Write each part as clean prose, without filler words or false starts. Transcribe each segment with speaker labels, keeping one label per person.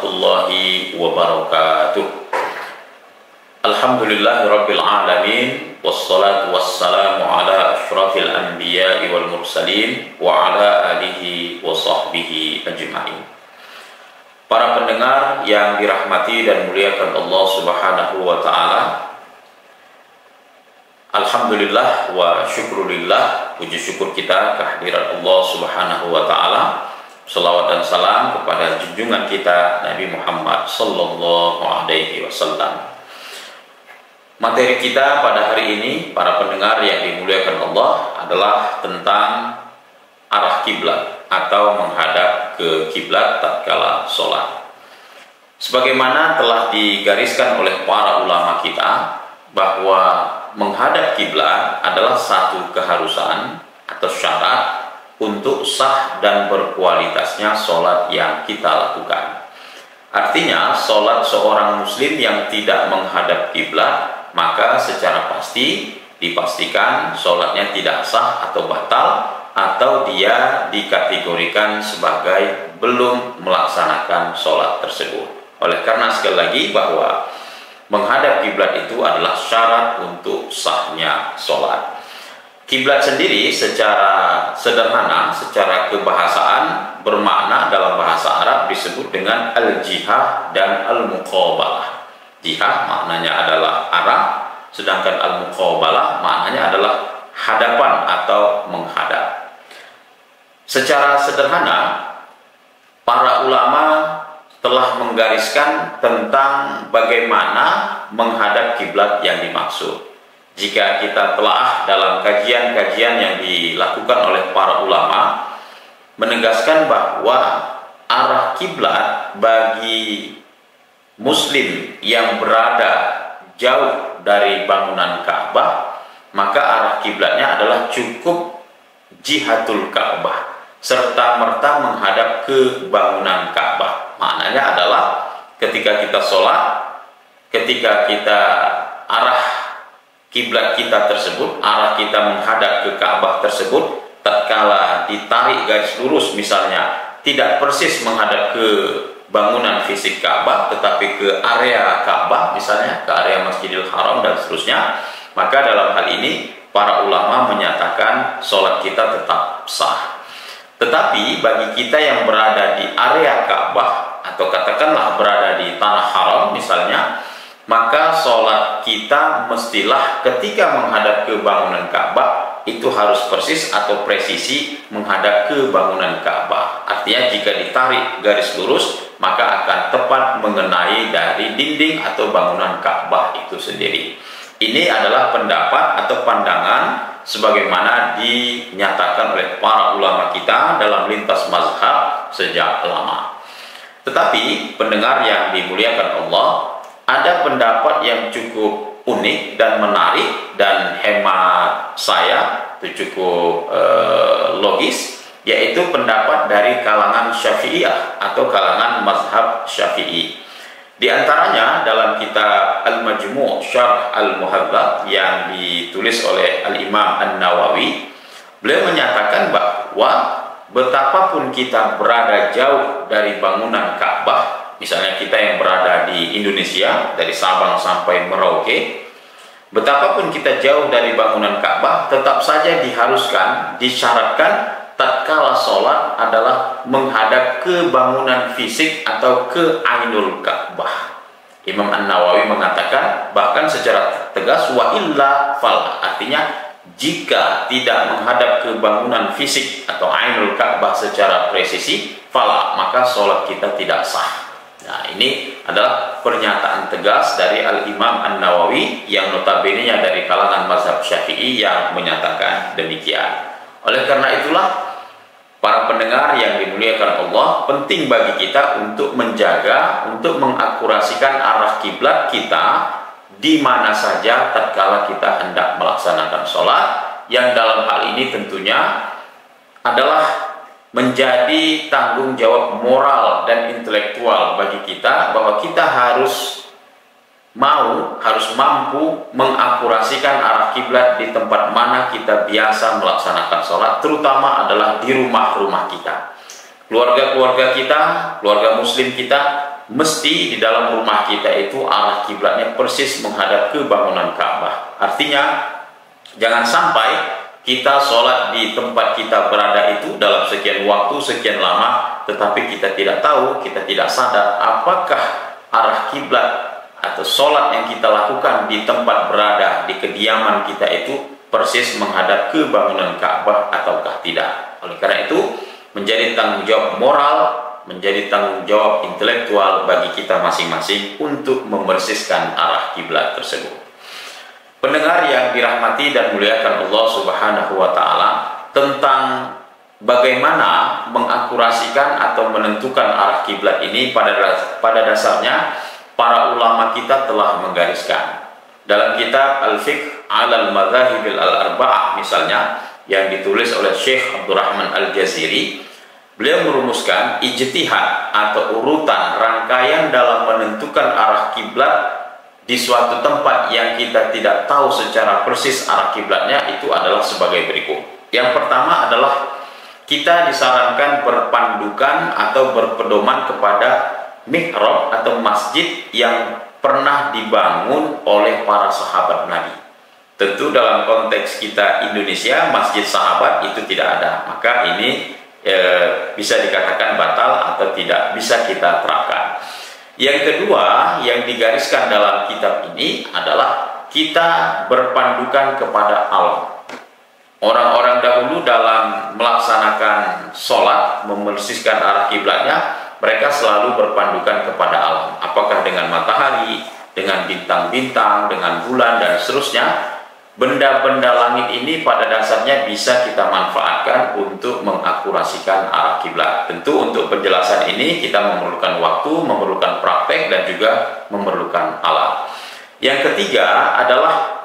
Speaker 1: warahmatullahi wabarakatuh. Alhamdulillahirabbil alamin, wassalatu wassalamu ala asyrafil anbiya'i wal mursalin wa ala alihi wa sahbihi ajma'in. Para pendengar yang dirahmati dan muliakan Allah Subhanahu wa taala, alhamdulillah wa syukrulillah, puji syukur kita kehadiran Allah Subhanahu wa taala. Salawat dan salam kepada junjungan kita Nabi Muhammad sallallahu alaihi wasallam. Materi kita pada hari ini, para pendengar yang dimuliakan Allah, adalah tentang arah kiblat atau menghadap ke kiblat tatkala sholat. Sebagaimana telah digariskan oleh para ulama kita bahwa menghadap kiblat adalah satu keharusan atau syarat untuk sah dan berkualitasnya sholat yang kita lakukan. Artinya, sholat seorang muslim yang tidak menghadap kiblat, maka secara pasti dipastikan sholatnya tidak sah atau batal, atau dia dikategorikan sebagai belum melaksanakan sholat tersebut. Oleh karena sekali lagi bahwa menghadap kiblat itu adalah syarat untuk sahnya sholat. Kiblat sendiri secara sederhana, secara kebahasaan bermakna dalam bahasa Arab disebut dengan al-jihah dan al-muqabalah. Jihah maknanya adalah arah, sedangkan al-muqabalah maknanya adalah hadapan atau menghadap. Secara sederhana, para ulama telah menggariskan tentang bagaimana menghadap kiblat yang dimaksud. Jika kita telah dalam kajian-kajian yang dilakukan oleh para ulama, menegaskan bahwa arah kiblat bagi muslim yang berada jauh dari bangunan Ka'bah, maka arah kiblatnya adalah cukup jihatul Ka'bah, serta merta menghadap ke bangunan Ka'bah. Maknanya adalah ketika kita sholat, ketika kita arah kiblat kita tersebut, arah kita menghadap ke Ka'bah tersebut, tatkala ditarik garis lurus misalnya, tidak persis menghadap ke bangunan fisik Ka'bah, tetapi ke area Ka'bah misalnya, ke area Masjidil Haram dan seterusnya, maka dalam hal ini para ulama menyatakan sholat kita tetap sah. Tetapi bagi kita yang berada di area Ka'bah, atau katakanlah berada di tanah haram misalnya, maka sholat kita mestilah ketika menghadap ke bangunan Ka'bah itu harus persis atau presisi menghadap ke bangunan Ka'bah. Artinya jika ditarik garis lurus, maka akan tepat mengenai dari dinding atau bangunan Ka'bah itu sendiri. Ini adalah pendapat atau pandangan sebagaimana dinyatakan oleh para ulama kita dalam lintas mazhab sejak lama. Tetapi pendengar yang dimuliakan Allah, ada pendapat yang cukup unik dan menarik, dan hemat saya itu cukup logis, yaitu pendapat dari kalangan Syafi'iyah atau kalangan mazhab Syafi'i. Di antaranya dalam kitab Al-Majmu' Syarh Al-Muhadzab yang ditulis oleh Al-Imam An-Nawawi, beliau menyatakan bahwa betapapun kita berada jauh dari bangunan Ka'bah, misalnya kita yang berada di Indonesia, dari Sabang sampai Merauke, betapapun kita jauh dari bangunan Ka'bah, tetap saja diharuskan, disyaratkan tatkala sholat adalah menghadap ke bangunan fisik atau ke Ainul Ka'bah. Imam An-Nawawi mengatakan bahkan secara tegas, wa illa fal, artinya jika tidak menghadap ke bangunan fisik atau Ainul Ka'bah secara presisi, fala, maka sholat kita tidak sah. Nah, ini adalah pernyataan tegas dari Al-Imam An-Nawawi yang notabene-nya dari kalangan mazhab Syafi'i yang menyatakan demikian. Oleh karena itulah, para pendengar yang dimuliakan Allah, penting bagi kita untuk menjaga, untuk mengakurasikan arah kiblat kita di mana saja tatkala kita hendak melaksanakan sholat, yang dalam hal ini tentunya adalah menjadi tanggung jawab moral dan intelektual bagi kita, bahwa kita harus mampu mengakurasikan arah kiblat di tempat mana kita biasa melaksanakan sholat, terutama adalah di rumah-rumah kita. Keluarga-keluarga kita, keluarga muslim kita, mesti di dalam rumah kita itu arah kiblatnya persis menghadap ke bangunan Ka'bah. Artinya jangan sampai kita sholat di tempat kita berada itu dalam sekian waktu, sekian lama, tetapi kita tidak tahu, kita tidak sadar apakah arah kiblat atau sholat yang kita lakukan di tempat berada, di kediaman kita itu persis menghadap ke bangunan Ka'bah ataukah tidak. Oleh karena itu, menjadi tanggung jawab moral, menjadi tanggung jawab intelektual bagi kita masing-masing untuk membersihkan arah kiblat tersebut. Pendengar yang dirahmati dan muliakan Allah Subhanahu wa Ta'ala, tentang bagaimana mengakurasikan atau menentukan arah kiblat ini, pada dasarnya para ulama kita telah menggariskan dalam kitab Al-Fiqh 'alal Madzahibil Al-Arba'ah misalnya, yang ditulis oleh Syekh Abdurrahman Al-Jaziri. Beliau merumuskan ijtihad atau urutan rangkaian dalam menentukan arah kiblat di suatu tempat yang kita tidak tahu secara persis arah kiblatnya itu adalah sebagai berikut. Yang pertama adalah kita disarankan berpandukan atau berpedoman kepada mihrab atau masjid yang pernah dibangun oleh para sahabat Nabi. Tentu dalam konteks kita Indonesia, masjid sahabat itu tidak ada, maka ini bisa dikatakan batal atau tidak bisa kita terapkan. Yang kedua yang digariskan dalam kitab ini adalah kita berpandukan kepada alam. Orang-orang dahulu dalam melaksanakan sholat, membersihkan arah kiblatnya, mereka selalu berpandukan kepada alam. Apakah dengan matahari, dengan bintang-bintang, dengan bulan, dan seterusnya. Benda-benda langit ini pada dasarnya bisa kita manfaatkan untuk mengakurasikan arah kiblat. Tentu untuk penjelasan ini kita memerlukan waktu, memerlukan praktek, dan juga memerlukan alat. Yang ketiga adalah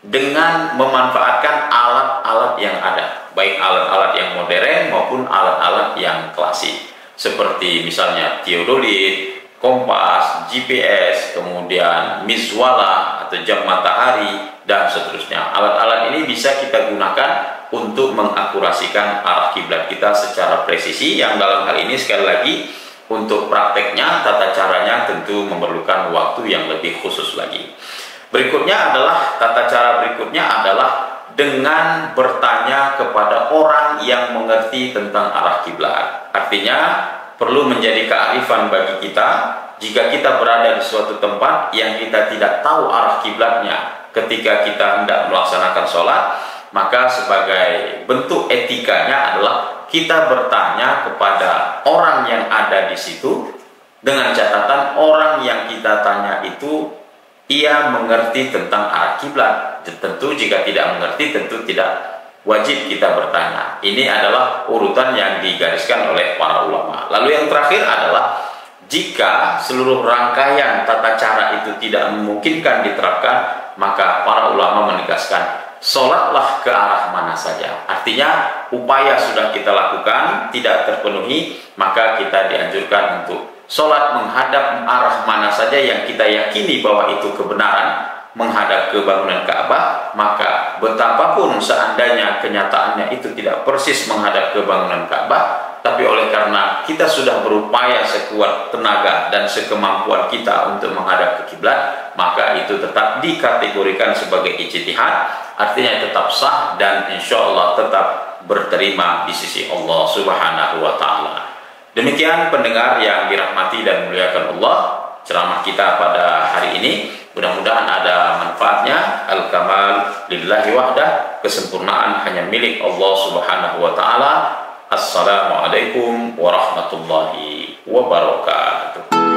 Speaker 1: dengan memanfaatkan alat-alat yang ada, baik alat-alat yang modern maupun alat-alat yang klasik, seperti misalnya teodolit, kompas, GPS, kemudian mizwala atau jam matahari, dan seterusnya. Alat-alat ini bisa kita gunakan untuk mengakurasikan arah kiblat kita secara presisi, yang dalam hal ini sekali lagi untuk prakteknya, tata caranya tentu memerlukan waktu yang lebih khusus lagi. Berikutnya adalah, tata cara berikutnya adalah dengan bertanya kepada orang yang mengerti tentang arah kiblat. Artinya perlu menjadi kearifan bagi kita jika kita berada di suatu tempat yang kita tidak tahu arah kiblatnya ketika kita hendak melaksanakan sholat, maka sebagai bentuk etikanya adalah kita bertanya kepada orang yang ada di situ, dengan catatan orang yang kita tanya itu ia mengerti tentang arah kiblat. Tentu jika tidak mengerti, tentu tidak wajib kita bertanya. Ini adalah urutan yang digariskan oleh para ulama. Lalu yang terakhir adalah jika seluruh rangkaian tata cara itu tidak memungkinkan diterapkan, maka para ulama menegaskan sholatlah ke arah mana saja. Artinya upaya sudah kita lakukan tidak terpenuhi, maka kita dianjurkan untuk sholat menghadap arah mana saja yang kita yakini bahwa itu kebenaran, menghadap ke bangunan Ka'bah. Maka betapapun seandainya kenyataannya itu tidak persis menghadap ke bangunan Ka'bah, tapi oleh karena kita sudah berupaya sekuat tenaga dan sekemampuan kita untuk menghadap ke kiblat, maka itu tetap dikategorikan sebagai ijtihad, artinya tetap sah dan insya Allah tetap berterima di sisi Allah Subhanahu wa Ta'ala. Demikian pendengar yang dirahmati dan muliakan Allah, ceramah kita pada hari ini. Mudah-mudahan ada manfaatnya. Al-kamal lillahi wahdah, kesempurnaan hanya milik Allah Subhanahu wa Ta'ala. Assalamualaikum warahmatullahi wabarakatuh.